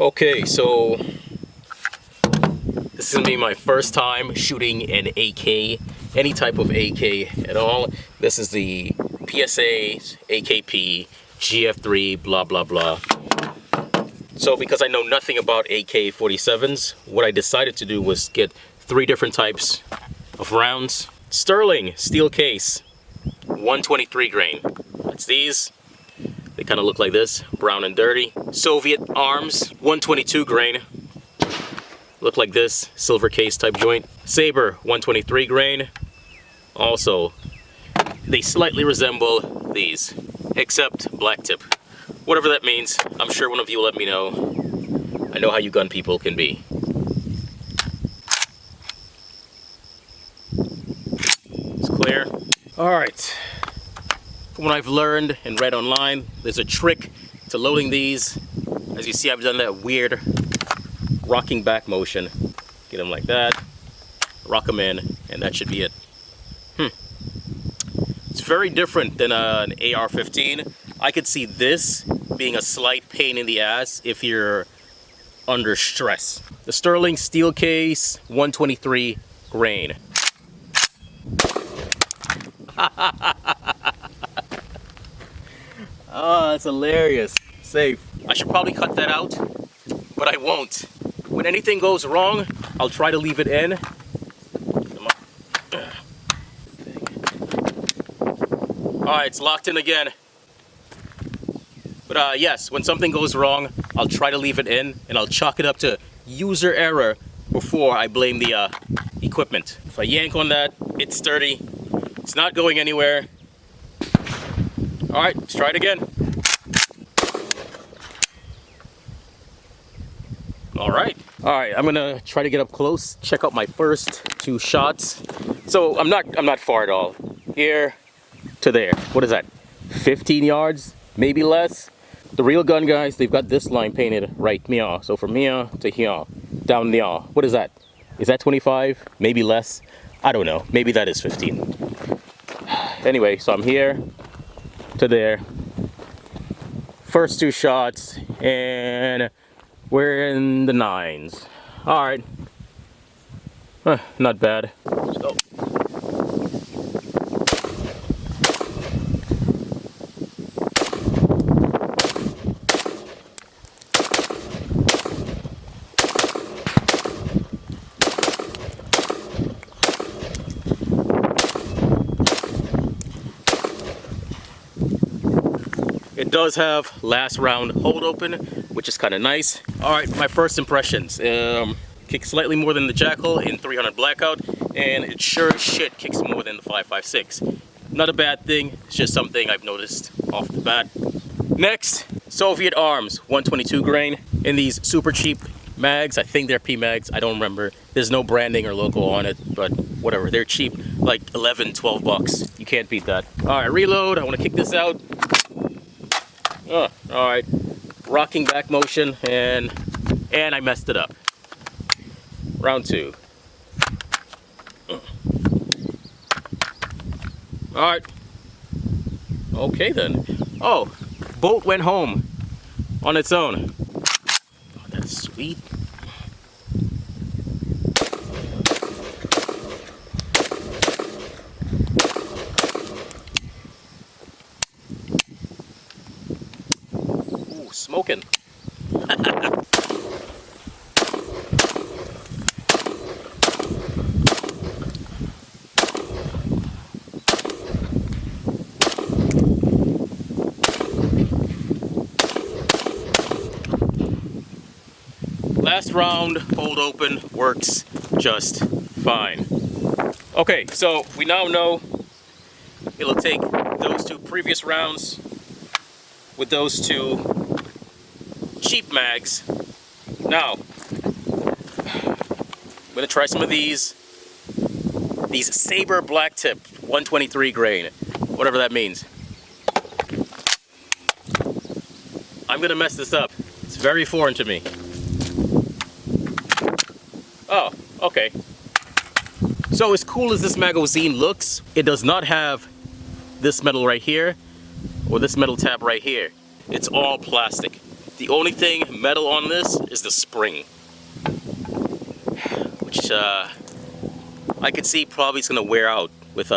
Okay, so this is gonna be my first time shooting an AK, any type of AK at all. This is the PSA, AKP, GF3, blah blah blah. So because I know nothing about AK-47s, what I decided to do was get 3 different types of rounds. Sterling steel case, 123 grain. That's these. They kind of look like this, brown and dirty. Soviet arms, 122 grain. Look like this, silver case type joint. Saber, 123 grain. Also, they slightly resemble these, except black tip. Whatever that means, I'm sure one of you will let me know. I know how you gun people can be. It's clear. All right. From what I've learned and read online, there's a trick to loading these. As you see, I've done that weird rocking back motion. Get them like that, rock them in, and that should be it. It's very different than an AR-15. I could see this being a slight pain in the ass if you're under stress. The Sterling steel case, 123 grain. Oh, that's hilarious. Safe. I should probably cut that out, but I won't. When anything goes wrong, I'll try to leave it in. Alright, it's locked in again. But yes, when something goes wrong, I'll try to leave it in, and I'll chalk it up to user error before I blame the equipment. If I yank on that, it's sturdy. It's not going anywhere. Alright, let's try it again. Alright, I'm gonna try to get up close, check out my first 2 shots. So I'm not far at all. Here to there. What is that? 15 yards? Maybe less? The real gun guys, they've got this line painted right meow. So from meow to here, down meow. What is that? Is that 25? Maybe less? I don't know. Maybe that is 15. Anyway, so I'm here to there. First 2 shots, and we're in the 9s. Alright. Not bad. Let's go. It does have last round hold open, which is kind of nice. Alright, my first impressions. Kicks slightly more than the Jackal in 300 Blackout, and it sure as shit kicks more than the 5.56. Not a bad thing, it's just something I've noticed off the bat. Next, Soviet Arms, 122 grain, in these super cheap mags. I think they're P-mags, I don't remember. There's no branding or logo on it, but whatever, they're cheap, like 11, 12 bucks. You can't beat that. Alright, reload, I want to kick this out. Alright, rocking back motion, and I messed it up. Round 2. Alright. Okay then. Oh, bolt went home on its own. Oh, that's sweet. Ooh, smoking. Last round, hold open, works just fine. Okay, so we now know it'll take those 2 previous rounds with those 2 cheap mags. Now, I'm gonna try some of these Saber black tip, 123 grain, whatever that means. I'm gonna mess this up. It's very foreign to me. Oh, okay. So as cool as this magazine looks, it does not have this metal right here or this metal tab right here. It's all plastic. The only thing metal on this is the spring, which I could see probably is gonna wear out with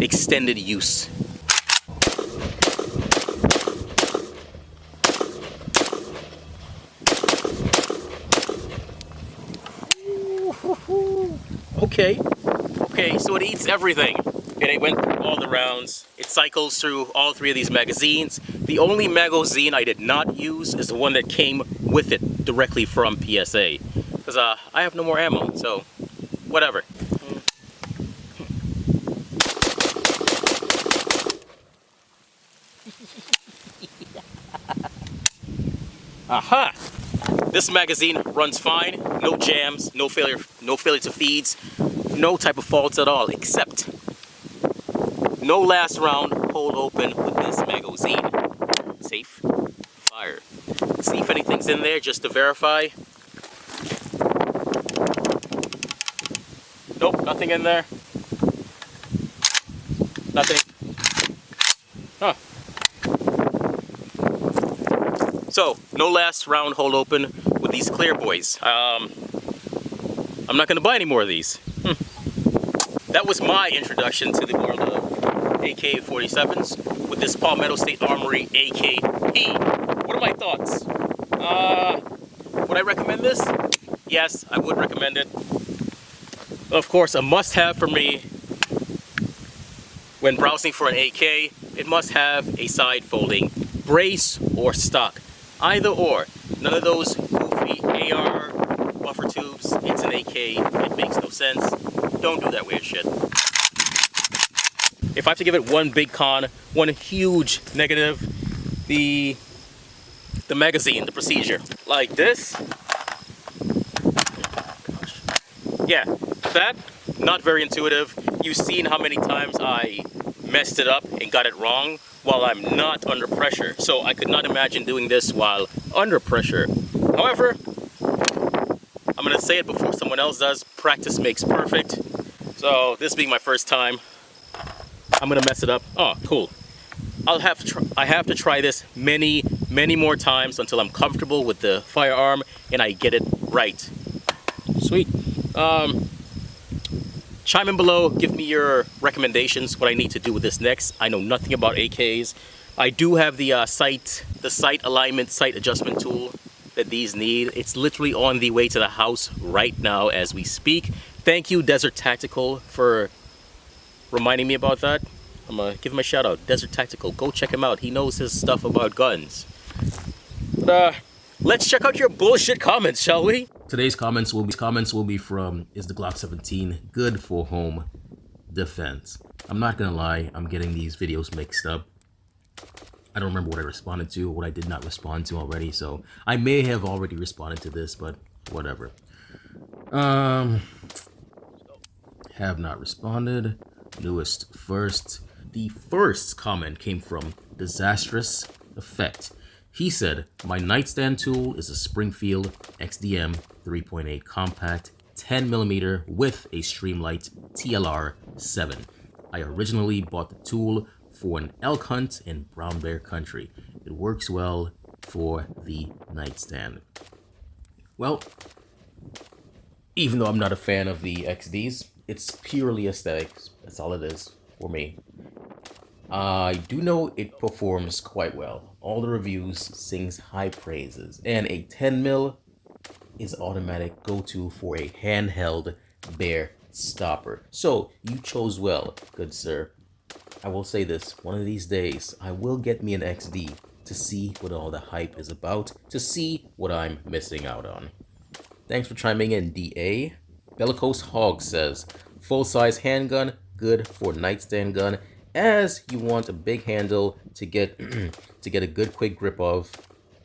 extended use. Okay, so it eats everything. And it went through all the rounds. It cycles through all 3 of these magazines. The only magazine I did not use is the one that came with it directly from PSA. Because I have no more ammo, so whatever. Aha! This magazine runs fine, no jams, no failure to feeds, no type of faults at all, except no last round hold open with this magazine. Safe, fire. See if anything's in there just to verify. Nope, nothing in there. Nothing. Huh. So, no last round hold open with these clear boys. I'm not gonna buy any more of these. That was my introduction to the world of AK-47s with this Palmetto State Armory AKP. What are my thoughts? Would I recommend this? Yes, I would recommend it. Of course, a must-have for me when browsing for an AK, it must have a side folding brace or stock. Either or. None of those goofy AR buffer tubes. It's an AK. It makes no sense. Don't do that weird shit. If I have to give it one big con, one huge negative, the magazine, the procedure. Like this. Yeah, that, not very intuitive. You've seen how many times I messed it up and got it wrong while I'm not under pressure. So I could not imagine doing this while under pressure. However, I'm gonna say it before someone else does, practice makes perfect. So this being my first time, I'm gonna mess it up. Oh, cool. I have to try this many more times until I'm comfortable with the firearm and I get it right. Sweet. Chime in below, give me your recommendations, what I need to do with this next. I know nothing about AKs. I do have the sight alignment, sight adjustment tool that these need. It's literally on the way to the house right now as we speak. Thank you, Desert Tactical, for reminding me about that. I'm gonna give him a shout out. Desert Tactical, go check him out. He knows his stuff about guns. But let's check out your bullshit comments, shall we? Today's comments will be from, is the Glock 17 good for home defense? I'm not gonna lie, I'm getting these videos mixed up. I don't remember what I responded to, what I did not respond to already, so I may have already responded to this, but whatever. Have not responded. Newest first. The first comment came from Disastrous Effect. He said, my nightstand tool is a Springfield XDM 3.8 compact 10mm with a Streamlight TLR 7. I originally bought the tool for an elk hunt in brown bear country. It works well for the nightstand. Well, even though I'm not a fan of the XDs, it's purely aesthetics. That's all it is for me. I do know it performs quite well. All the reviews sings high praises, and a 10mm is automatic go-to for a handheld bear stopper. So you chose well, good sir. I will say this, one of these days I will get me an XD to see what all the hype is about, to see what I'm missing out on. Thanks for chiming in, DA. Bellicose Hog says, full-size handgun, good for nightstand gun, as you want a big handle to get a good quick grip of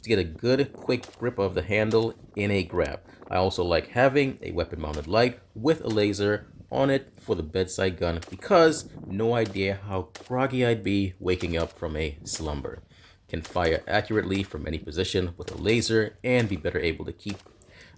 the handle in a grab. I also like having a weapon mounted light with a laser on it for the bedside gun because no idea how groggy I'd be waking up from a slumber. Can fire accurately from any position with a laser and be better able to keep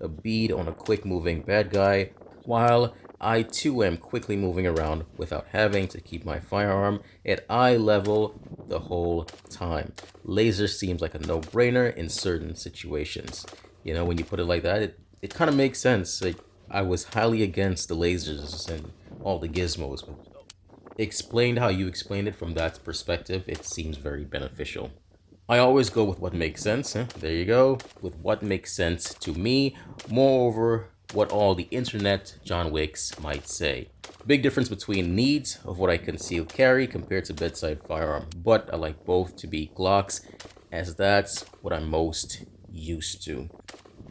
a bead on a quick moving bad guy, while I too am quickly moving around without having to keep my firearm at eye level the whole time. Laser seems like a no-brainer in certain situations. You know, when you put it like that, it kind of makes sense. Like, I was highly against the lasers and all the gizmos, but explained how you explained it from that perspective, it seems very beneficial. I always go with what makes sense. Huh? There you go. With what makes sense to me. Moreover, what all the internet John Wicks might say. Big difference between needs of what I conceal carry compared to bedside firearm. But I like both to be Glocks, as that's what I'm most used to.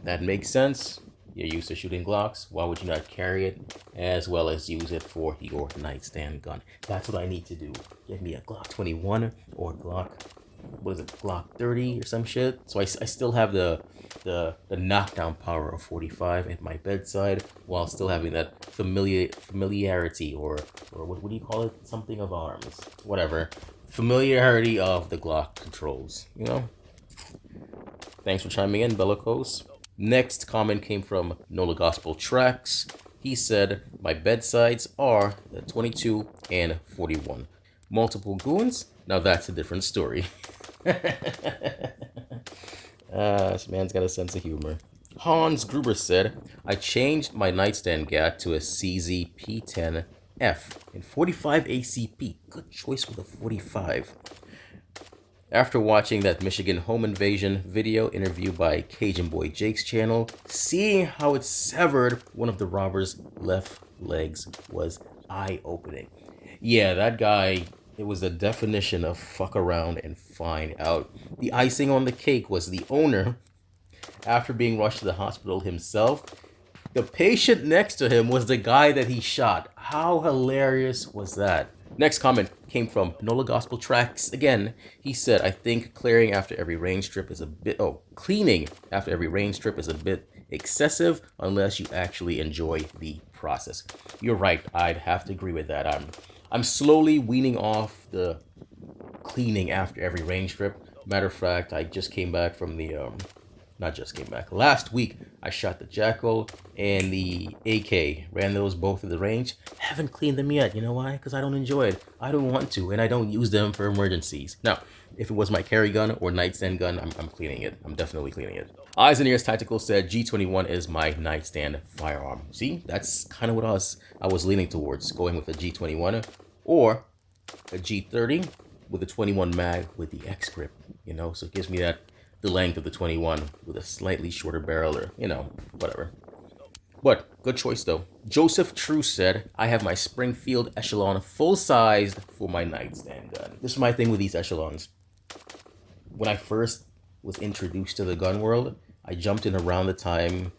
That makes sense. You're used to shooting Glocks. Why would you not carry it as well as use it for your nightstand gun? That's what I need to do. Get me a Glock 21 or Glock, what is it, Glock 30 or some shit. So I still have the knockdown power of 45 at my bedside while still having that familiarity or what do you call it? Something of arms. Whatever. Familiarity of the Glock controls, you know? Thanks for chiming in, Bellicose. Next comment came from Nola Gospel Tracks. He said, my bedsides are the 22 and 41. Multiple goons? Now that's a different story. This man's got a sense of humor. Hans Gruber said, I changed my nightstand gat to a CZ P10F in 45 ACP. Good choice with a 45. After watching that Michigan home invasion video interview by Cajun Boy Jake's channel, seeing how it severed one of the robbers' left legs was eye-opening. Yeah, that guy, it was the definition of fuck around and find out. The icing on the cake was the owner, after being rushed to the hospital himself. The patient next to him was the guy that he shot. How hilarious was that? Next comment came from Nola Gospel Tracks again. He said, I think clearing after every range trip is a bit... cleaning after every range trip is a bit excessive unless you actually enjoy the process. You're right. I'd have to agree with that. I'm slowly weaning off the cleaning after every range trip. Matter of fact, I just came back from the... not just came back. Last week, I shot the Jackal and the AK. Ran those both at the range. Haven't cleaned them yet. You know why? Because I don't enjoy it. I don't want to, and I don't use them for emergencies. Now, if it was my carry gun or nightstand gun, I'm cleaning it. I'm definitely cleaning it. Eyes and Ears Tactical said G21 is my nightstand firearm. See, that's kind of what I was leaning towards, going with a G21 or a G30 with a 21 mag with the X grip. You know, so it gives me that the length of the 21 with a slightly shorter barrel, or, you know, whatever. But good choice though. Joseph True said, I have my Springfield Echelon full-sized for my nightstand gun. This is my thing with these Echelons. When I first was introduced to the gun world, I jumped in around the time,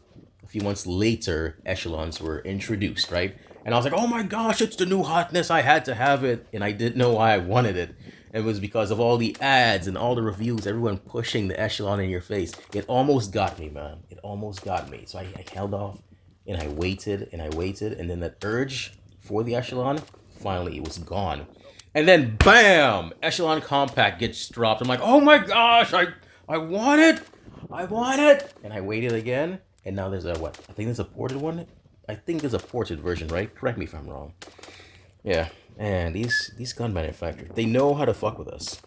a few months later, Echelons were introduced, right? And I was like, oh my gosh, it's the new hotness, I had to have it. And I didn't know why I wanted it. It was because of all the ads and all the reviews, everyone pushing the Echelon in your face. It almost got me, man. It almost got me. So I held off and I waited and I waited. And then that urge for the Echelon, finally it was gone. And then bam, Echelon Compact gets dropped. I'm like, oh my gosh, I want it. I want it. And I waited again. And now there's a what? I think there's a ported one. I think there's a ported version, right? Correct me if I'm wrong. Yeah. And these gun manufacturers, they know how to fuck with us.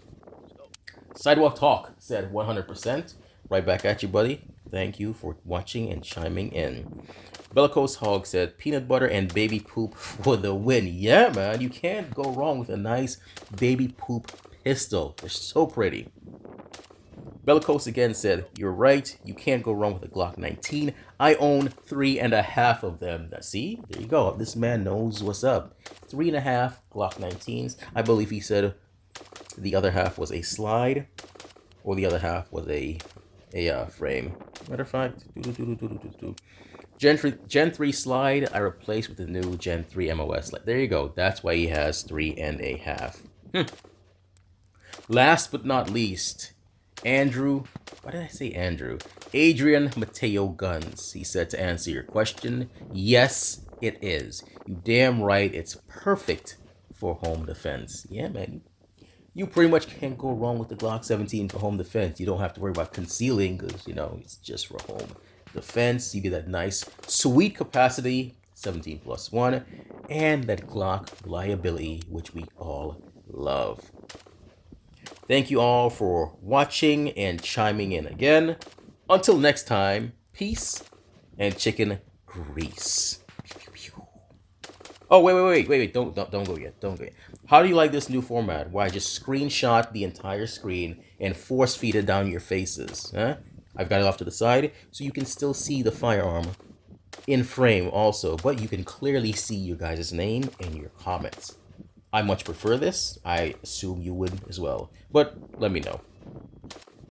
Sidewalk Talk said 100%. Right back at you, buddy. Thank you for watching and chiming in. Bellicose Hog said peanut butter and baby poop for the win. Yeah, man. You can't go wrong with a nice baby poop pistol. They're so pretty. Bellicose again said, you're right. You can't go wrong with a Glock 19. I own 3.5 of them. See? There you go. This man knows what's up. 3.5 Glock 19s. I believe he said the other half was a slide or the other half was a frame. Matter of fact, Gen 3 slide I replaced with the new Gen 3 MOS. There you go. That's why he has 3.5. Last but not least, Andrew, why did I say Andrew? Adrian Mateo Guns. He said to answer your question, yes, it is. You damn right, it's perfect for home defense. Yeah, man. You pretty much can't go wrong with the Glock 17 for home defense. You don't have to worry about concealing because, you know, it's just for home defense. You get that nice, sweet capacity, 17+1, and that Glock reliability, which we all love. Thank you all for watching and chiming in again. Until next time, peace and chicken grease. Oh, wait. Don't go yet. Don't go yet. How do you like this new format where I just screenshot the entire screen and force feed it down your faces? Huh? I've got it off to the side so you can still see the firearm in frame also, but you can clearly see your guys' name and your comments. I much prefer this. I assume you would as well, but let me know.